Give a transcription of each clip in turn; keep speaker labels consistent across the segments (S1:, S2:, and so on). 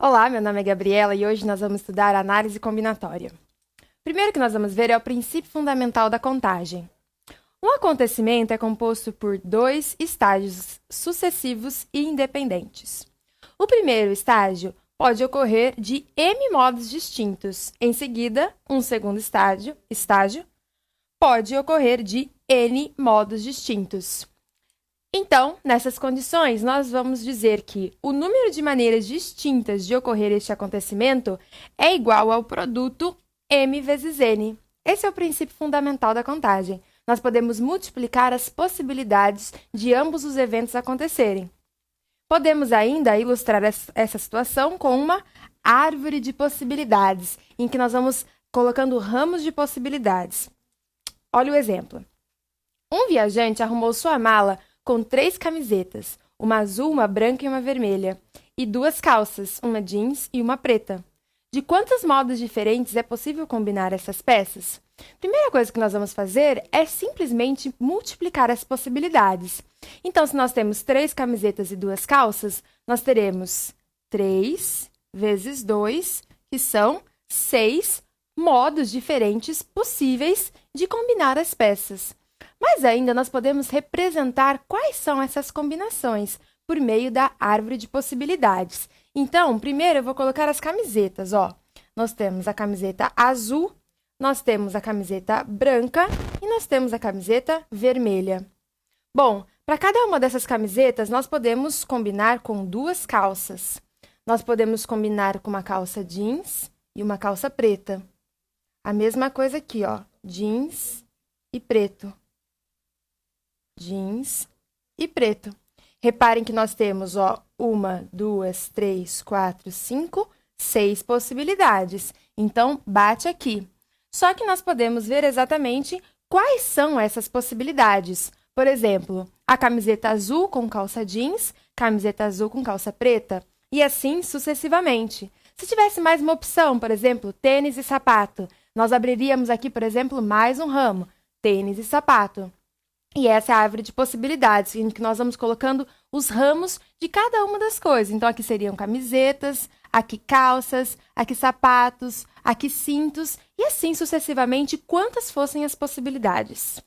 S1: Olá, meu nome é Gabriela e hoje nós vamos estudar análise combinatória. O primeiro que nós vamos ver é o princípio fundamental da contagem. Um acontecimento é composto por dois estágios sucessivos e independentes. O primeiro estágio pode ocorrer de M modos distintos. Em seguida, um segundo estágio pode ocorrer de N modos distintos. Então, nessas condições, nós vamos dizer que o número de maneiras distintas de ocorrer este acontecimento é igual ao produto M vezes N. Esse é o princípio fundamental da contagem. Nós podemos multiplicar as possibilidades de ambos os eventos acontecerem. Podemos ainda ilustrar essa situação com uma árvore de possibilidades, em que nós vamos colocando ramos de possibilidades. Olha o exemplo. Um viajante arrumou sua mala com 3 camisetas, uma azul, uma branca e uma vermelha, e 2 calças, uma jeans e uma preta. De quantos modos diferentes é possível combinar essas peças? Primeira coisa que nós vamos fazer é simplesmente multiplicar as possibilidades. Então, se nós temos 3 camisetas e 2 calças, nós teremos 3 vezes 2, que são 6 modos diferentes possíveis de combinar as peças. Mas ainda nós podemos representar quais são essas combinações por meio da árvore de possibilidades. Então, primeiro eu vou colocar as camisetas, ó. Nós temos a camiseta azul, nós temos a camiseta branca e nós temos a camiseta vermelha. Bom, para cada uma dessas camisetas, nós podemos combinar com 2 calças. Nós podemos combinar com uma calça jeans e uma calça preta. A mesma coisa aqui, ó, jeans e preto. Jeans e preto. Reparem que nós temos, ó, 1, 2, 3, 4, 5, 6 possibilidades. Então, bate aqui. Só que nós podemos ver exatamente quais são essas possibilidades. Por exemplo, a camiseta azul com calça jeans, camiseta azul com calça preta, e assim sucessivamente. Se tivesse mais uma opção, por exemplo, tênis e sapato, nós abriríamos aqui, por exemplo, mais um ramo, tênis e sapato. E essa é a árvore de possibilidades, em que nós vamos colocando os ramos de cada uma das coisas. Então, aqui seriam camisetas, aqui calças, aqui sapatos, aqui cintos, e assim sucessivamente, quantas fossem as possibilidades.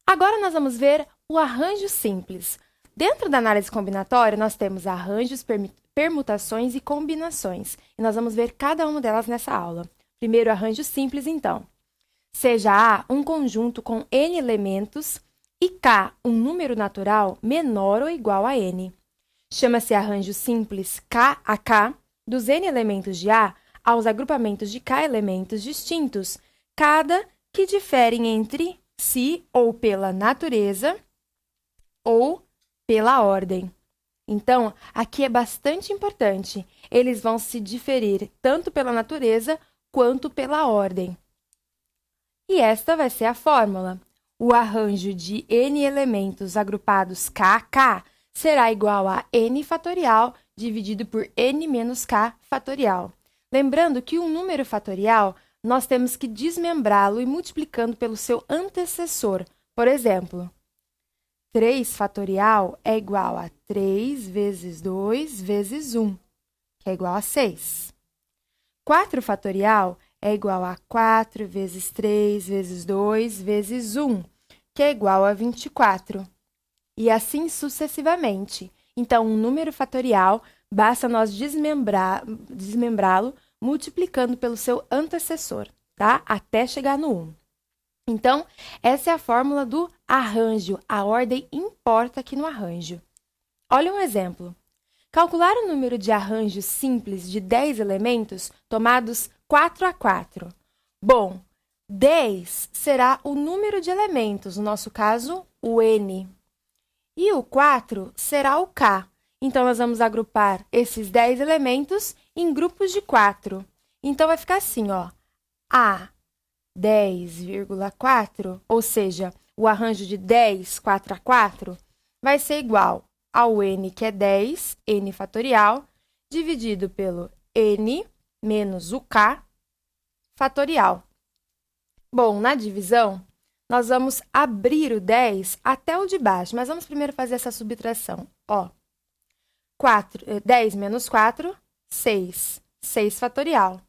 S1: Agora, nós vamos ver o arranjo simples. Dentro da análise combinatória, nós temos arranjos, permutações e combinações. E nós vamos ver cada uma delas nessa aula. Primeiro, arranjo simples, então. Seja A um conjunto com N elementos e K um número natural menor ou igual a N. Chama-se arranjo simples K a K dos N elementos de A aos agrupamentos de K elementos distintos, cada que diferem entre si ou pela natureza ou pela ordem. Então, aqui é bastante importante. Eles vão se diferir tanto pela natureza quanto pela ordem. E esta vai ser a fórmula. O arranjo de N elementos agrupados K a K será igual a N fatorial dividido por N menos K fatorial. Lembrando que um número fatorial, nós temos que desmembrá-lo e multiplicando pelo seu antecessor. Por exemplo, 3 fatorial é igual a 3 vezes 2 vezes 1, que é igual a 6. 4 fatorial é igual a 4 vezes 3 vezes 2 vezes 1, que é igual a 24. E assim sucessivamente. Então, um número fatorial, basta nós desmembrá-lo multiplicando pelo seu antecessor, tá? Até chegar no 1. Então, essa é a fórmula do arranjo. A ordem importa aqui no arranjo. Olha um exemplo. Calcular o número de arranjos simples de 10 elementos tomados 4 a 4. Bom, 10 será o número de elementos, no nosso caso, o N. E o 4 será o K. Então, nós vamos agrupar esses 10 elementos em grupos de 4. Então, vai ficar assim, ó. A 10,4, ou seja, o arranjo de 10, 4 a 4, vai ser igual ao N, que é 10, N fatorial, dividido pelo N menos o K fatorial. Bom, na divisão, nós vamos abrir o 10 até o de baixo, mas vamos primeiro fazer essa subtração. Ó, 10 menos 4 6. 6 fatorial.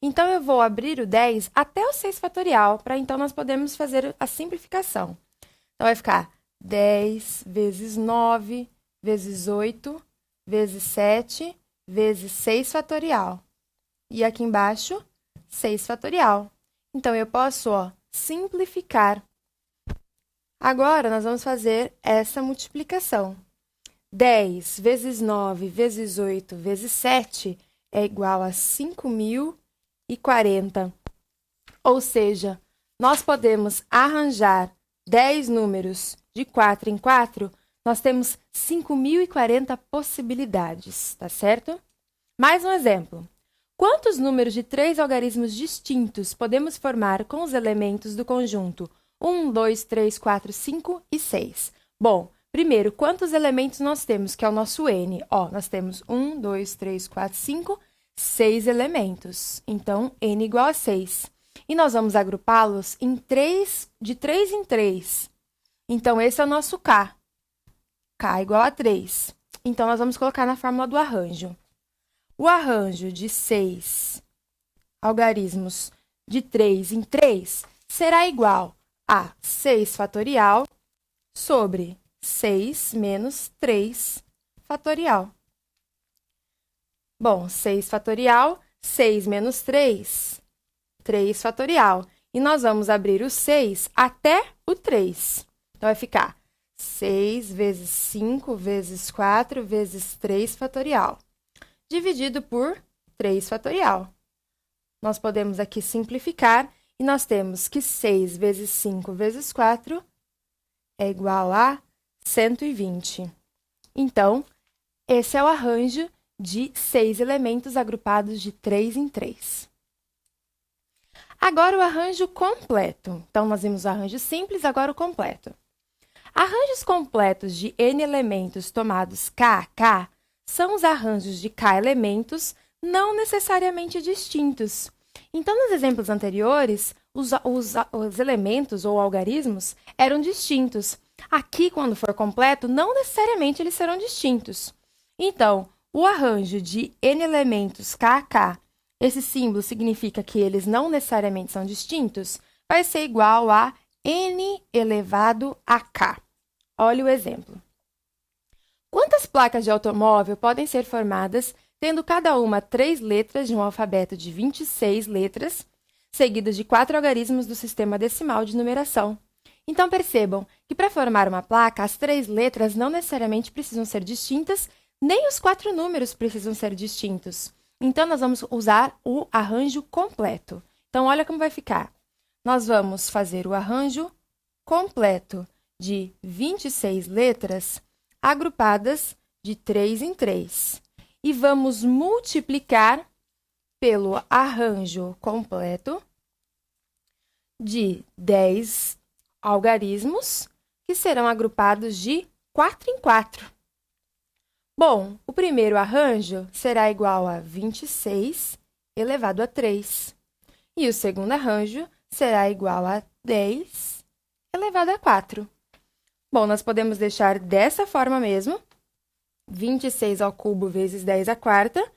S1: Então, eu vou abrir o 10 até o 6 fatorial, para então nós podermos fazer a simplificação. Então, vai ficar 10 vezes 9 vezes 8 vezes 7 vezes 6 fatorial. E aqui embaixo, 6 fatorial. Então, eu posso, simplificar. Agora, nós vamos fazer essa multiplicação. 10 vezes 9 vezes 8 vezes 7 é igual a 5.040. Ou seja, nós podemos arranjar 10 números de 4 em 4, nós temos 5.040 possibilidades, tá certo? Mais um exemplo. Quantos números de 3 algarismos distintos podemos formar com os elementos do conjunto 1, 2, 3, 4, 5 e 6? Bom, primeiro, quantos elementos nós temos, que é o nosso N? Nós temos 1, 2, 3, 4, 5, 6 elementos. Então, N igual a 6. E nós vamos agrupá-los de 3 em 3. Então, esse é o nosso K. K igual a 3. Então, nós vamos colocar na fórmula do arranjo. O arranjo de 6 algarismos de 3 em 3 será igual a 6 fatorial sobre 6 menos 3 fatorial. Bom, 6 fatorial, 6 menos 3, 3 fatorial. E nós vamos abrir o 6 até o 3. Então, vai ficar 6 vezes 5 vezes 4 vezes 3 fatorial, dividido por 3 fatorial. Nós podemos aqui simplificar e nós temos que 6 vezes 5 vezes 4 é igual a 120. Então, esse é o arranjo de 6 elementos agrupados de 3 em 3. Agora, o arranjo completo. Então, nós vimos o arranjo simples, agora o completo. Arranjos completos de N elementos tomados K a K são os arranjos de K elementos não necessariamente distintos. Então, nos exemplos anteriores, os elementos ou algarismos eram distintos. Aqui, quando for completo, não necessariamente eles serão distintos. Então, o arranjo de N elementos K a K, esse símbolo significa que eles não necessariamente são distintos, vai ser igual a N elevado a K. Olha o exemplo. Quantas placas de automóvel podem ser formadas tendo cada uma 3 letras de um alfabeto de 26 letras, seguidas de 4 algarismos do sistema decimal de numeração? Então, percebam que para formar uma placa, as 3 letras não necessariamente precisam ser distintas, nem os 4 números precisam ser distintos. Então, nós vamos usar o arranjo completo. Então, olha como vai ficar. Nós vamos fazer o arranjo completo de 26 letras agrupadas de 3 em 3. E vamos multiplicar pelo arranjo completo de 10 algarismos, que serão agrupados de 4 em 4. Bom, o primeiro arranjo será igual a 26 elevado a 3. E o segundo arranjo será igual a 10 elevado a 4. Bom, nós podemos deixar dessa forma mesmo, 26 ao cubo vezes 10 à quarta,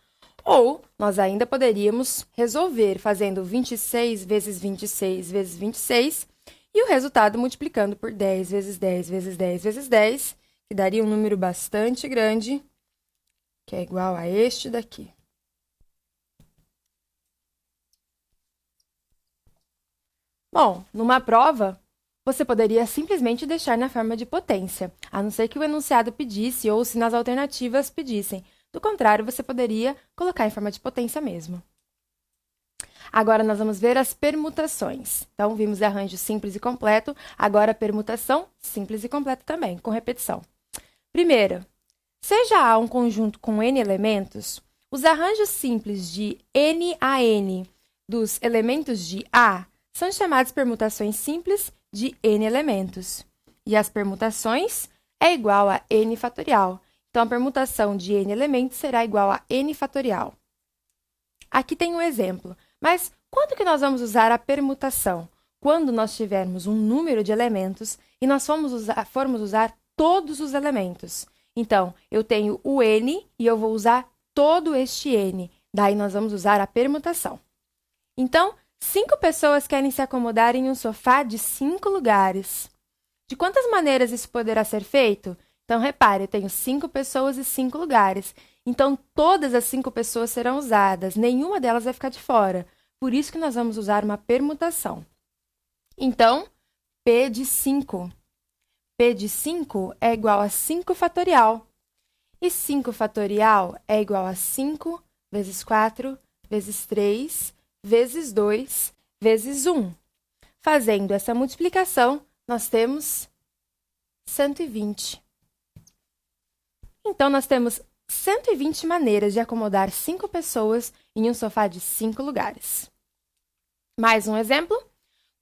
S1: ou nós ainda poderíamos resolver fazendo 26 vezes 26 vezes 26 e o resultado multiplicando por 10 vezes 10 vezes 10 vezes 10, que daria um número bastante grande, que é igual a este daqui. Bom, numa prova, você poderia simplesmente deixar na forma de potência, a não ser que o enunciado pedisse ou se nas alternativas pedissem. Do contrário, você poderia colocar em forma de potência mesmo. Agora, nós vamos ver as permutações. Então, vimos arranjo simples e completo, agora a permutação simples e completa também, com repetição. Primeiro, seja A um conjunto com N elementos, os arranjos simples de N a N dos elementos de A são chamados permutações simples de N elementos. E as permutações é igual a N fatorial. Então, a permutação de N elementos será igual a N fatorial. Aqui tem um exemplo. Mas quando que nós vamos usar a permutação? Quando nós tivermos um número de elementos e nós formos usar todos os elementos. Então, eu tenho o N e eu vou usar todo este N. Daí, nós vamos usar a permutação. Então, 5 pessoas querem se acomodar em um sofá de 5 lugares. De quantas maneiras isso poderá ser feito? Então, repare, eu tenho 5 pessoas e 5 lugares. Então, todas as 5 pessoas serão usadas, nenhuma delas vai ficar de fora. Por isso que nós vamos usar uma permutação. Então, P de 5. P de 5 é igual a 5 fatorial. E 5 fatorial é igual a 5 vezes 4 vezes 3 vezes 2 vezes 1. Fazendo essa multiplicação, nós temos 120. Então, nós temos 120 maneiras de acomodar 5 pessoas em um sofá de 5 lugares. Mais um exemplo.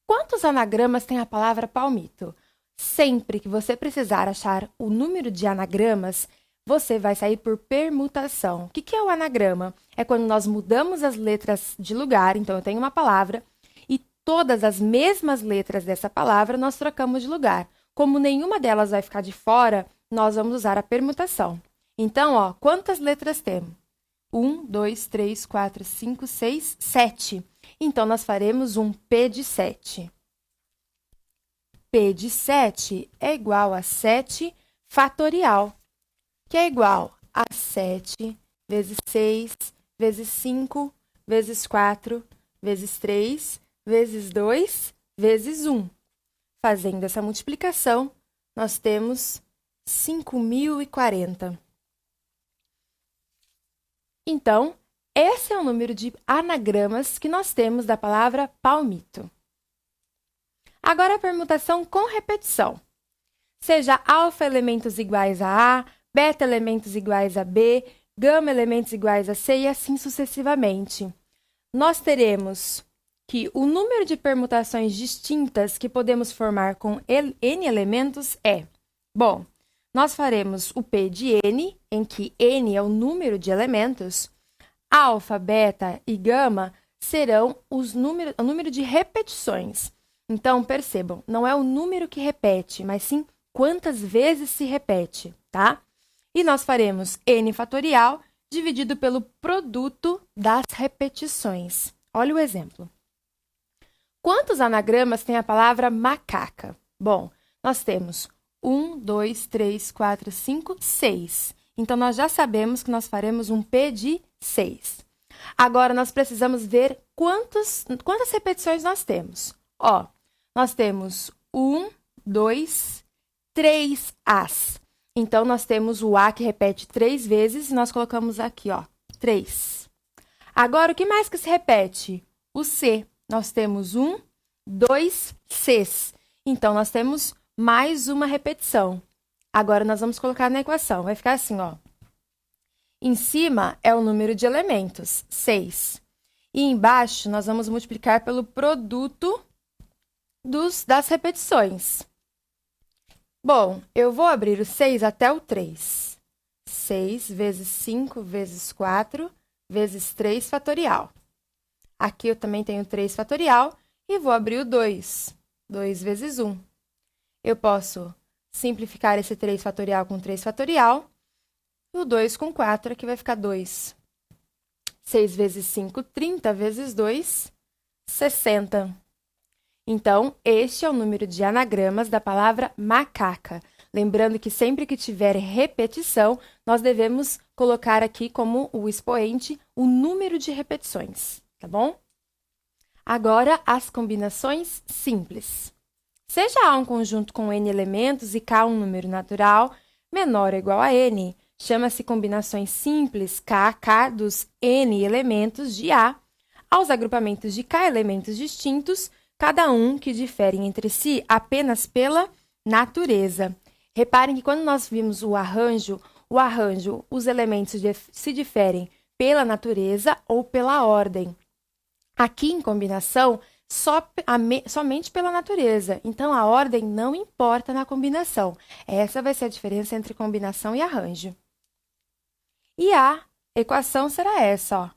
S1: Quantos anagramas tem a palavra palmito? Sempre que você precisar achar o número de anagramas, você vai sair por permutação. O que é o anagrama? É quando nós mudamos as letras de lugar. Então, eu tenho uma palavra e todas as mesmas letras dessa palavra nós trocamos de lugar. Como nenhuma delas vai ficar de fora, nós vamos usar a permutação. Então, ó, quantas letras temos? 1, 2, 3, 4, 5, 6, 7. Então, nós faremos um P de 7. P de 7 é igual a 7 fatorial, que é igual a 7 vezes 6, vezes 5, vezes 4, vezes 3, vezes 2, vezes 1. Fazendo essa multiplicação, nós temos 5.040. Então, esse é o número de anagramas que nós temos da palavra palmito. Agora, a permutação com repetição. Seja alfa elementos iguais a A, beta elementos iguais a B, gama elementos iguais a C e assim sucessivamente. Nós teremos que o número de permutações distintas que podemos formar com N elementos é... Bom, nós faremos o P de N, em que N é o número de elementos. Alfa, beta e gama serão o número de repetições. Então, percebam, não é o número que repete, mas sim quantas vezes se repete, tá? E nós faremos N fatorial dividido pelo produto das repetições. Olha o exemplo. Quantos anagramas tem a palavra macaca? Bom, nós temos 1, 2, 3, 4, 5, 6. Então, nós já sabemos que nós faremos um P de 6. Agora, nós precisamos ver quantas repetições nós temos. Ó, nós temos 1, 2, 3 As. Então, nós temos o A que repete 3 vezes e nós colocamos aqui, ó, 3. Agora, o que mais que se repete? O C. Nós temos 1, 2 Cs. Então, nós temos mais uma repetição. Agora, nós vamos colocar na equação. Vai ficar assim, ó. Em cima é o número de elementos, 6. E embaixo, nós vamos multiplicar pelo produto das repetições. Bom, eu vou abrir o 6 até o 3. 6 vezes 5 vezes 4 vezes 3 fatorial. Aqui eu também tenho 3 fatorial e vou abrir o 2. 2 vezes 1. Eu posso simplificar esse 3 fatorial com 3 fatorial. E o 2 com 4, aqui vai ficar 2. 6 vezes 5, 30 vezes 2, 60. Então, este é o número de anagramas da palavra macaca. Lembrando que sempre que tiver repetição, nós devemos colocar aqui como o expoente o número de repetições, tá bom? Agora, as combinações simples. Seja A um conjunto com N elementos e K um número natural menor ou igual a N, chama-se combinações simples KK dos N elementos de A aos agrupamentos de K elementos distintos, cada um que diferem entre si apenas pela natureza. Reparem que quando nós vimos o arranjo, os elementos se diferem pela natureza ou pela ordem. Aqui, em combinação, somente pela natureza. Então, a ordem não importa na combinação. Essa vai ser a diferença entre combinação e arranjo. E a equação será essa, ó.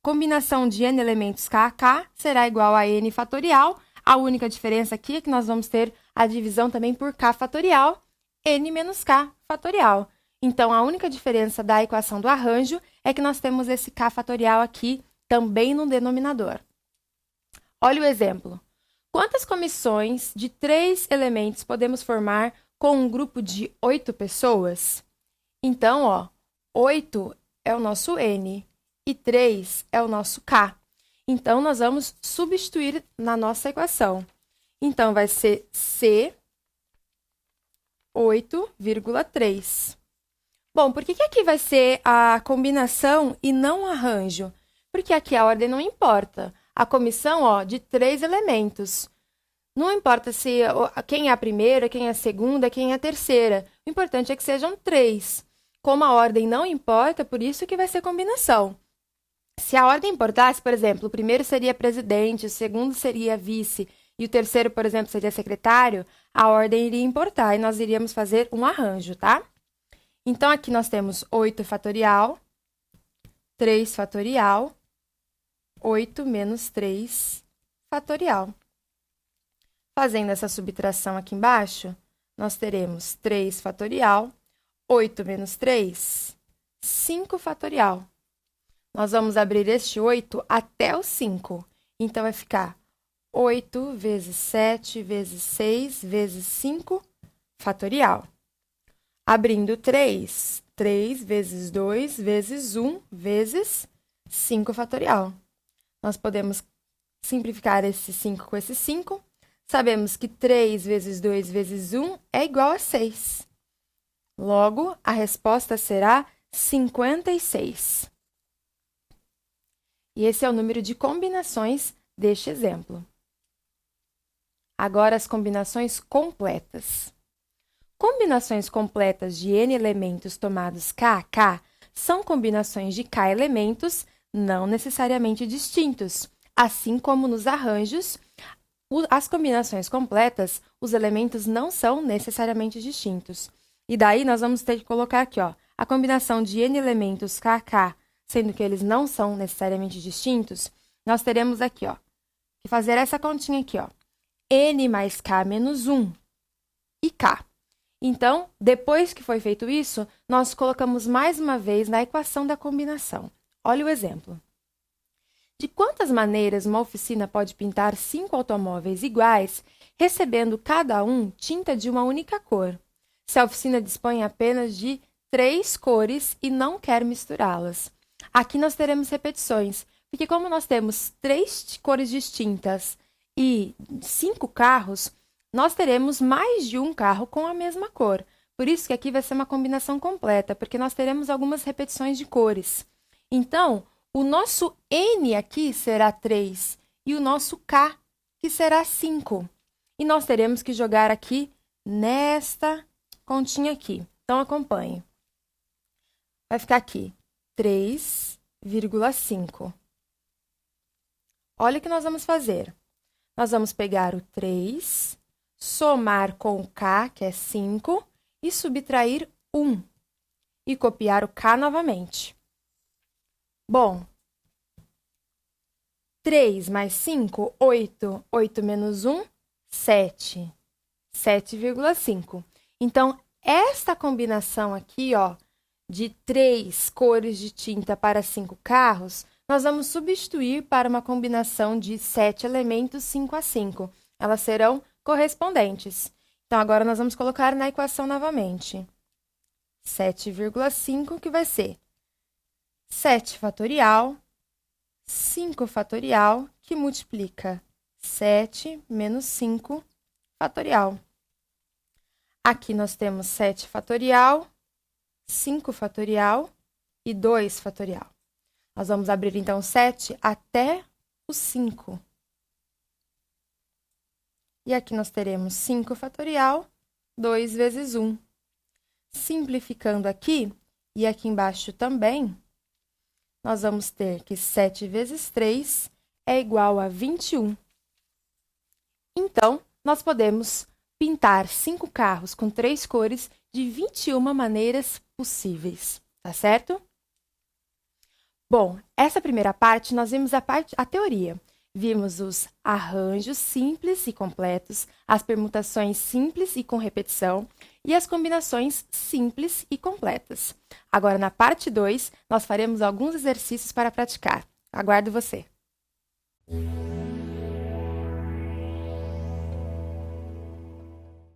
S1: Combinação de n elementos k a k será igual a n fatorial. A única diferença aqui é que nós vamos ter a divisão também por k fatorial, n menos k fatorial. Então, a única diferença da equação do arranjo é que nós temos esse k fatorial aqui também no denominador. Olha o exemplo. Quantas comissões de 3 elementos podemos formar com um grupo de 8 pessoas? Então, ó, 8 é o nosso N e 3 é o nosso K. Então, nós vamos substituir na nossa equação. Então, vai ser C 8,3. Bom, por que aqui vai ser a combinação e não o arranjo? Porque aqui a ordem não importa. A comissão, ó, de 3 elementos. Não importa se quem é a primeira, quem é a segunda, quem é a terceira. O importante é que sejam 3. Como a ordem não importa, por isso que vai ser combinação. Se a ordem importasse, por exemplo, o primeiro seria presidente, o segundo seria vice e o terceiro, por exemplo, seria secretário, a ordem iria importar e nós iríamos fazer um arranjo, tá? Então, aqui nós temos 8 fatorial, 3 fatorial, 8 menos 3 fatorial. Fazendo essa subtração aqui embaixo, nós teremos 3 fatorial, 8 menos 3, 5 fatorial. Nós vamos abrir este 8 até o 5. Então, vai ficar 8 vezes 7 vezes 6 vezes 5 fatorial. Abrindo 3, 3 vezes 2 vezes 1 vezes 5 fatorial. Nós podemos simplificar esse 5 com esse 5. Sabemos que 3 vezes 2 vezes 1 é igual a 6. Logo, a resposta será 56. E esse é o número de combinações deste exemplo. Agora, as combinações completas. Combinações completas de n elementos tomados K a K são combinações de K elementos não necessariamente distintos. Assim como nos arranjos, as combinações completas, os elementos não são necessariamente distintos. E daí, nós vamos ter que colocar aqui, ó, a combinação de n elementos K a K, sendo que eles não são necessariamente distintos, nós teremos aqui, ó, que fazer essa continha aqui, ó, n mais k menos 1 e k. Então, depois que foi feito isso, nós colocamos mais uma vez na equação da combinação. Olha o exemplo. De quantas maneiras uma oficina pode pintar 5 automóveis iguais, recebendo cada um tinta de uma única cor? Se a oficina dispõe apenas de 3 cores e não quer misturá-las. Aqui nós teremos repetições, porque como nós temos 3 cores distintas e 5 carros, nós teremos mais de um carro com a mesma cor. Por isso que aqui vai ser uma combinação completa, porque nós teremos algumas repetições de cores. Então, o nosso N aqui será 3 e o nosso K, que será 5. E nós teremos que jogar aqui nesta continha aqui. Então, acompanhe. Vai ficar aqui 3,5. Olha o que nós vamos fazer. Nós vamos pegar o 3, somar com o K, que é 5, e subtrair 1. E copiar o K novamente. Bom, 3 mais 5, 8. 8 menos 1, 7. 7,5. Então, esta combinação aqui, ó, de 3 cores de tinta para 5 carros, nós vamos substituir para uma combinação de 7 elementos 5 a 5. Elas serão correspondentes. Então, agora nós vamos colocar na equação novamente. 7,5, que vai ser 7 fatorial, 5 fatorial, que multiplica 7 menos 5 fatorial. Aqui nós temos 7 fatorial, 5 fatorial e 2 fatorial. Nós vamos abrir, então, 7 até o 5. E aqui nós teremos 5 fatorial, 2 vezes 1. Simplificando aqui, e aqui embaixo também, nós vamos ter que 7 vezes 3 é igual a 21. Então, nós podemos pintar 5 carros com 3 cores de 21 maneiras possíveis, tá certo? Bom, essa primeira parte, nós vimos a teoria. Vimos os arranjos simples e completos, as permutações simples e com repetição e as combinações simples e completas. Agora, na parte 2, nós faremos alguns exercícios para praticar. Aguardo você!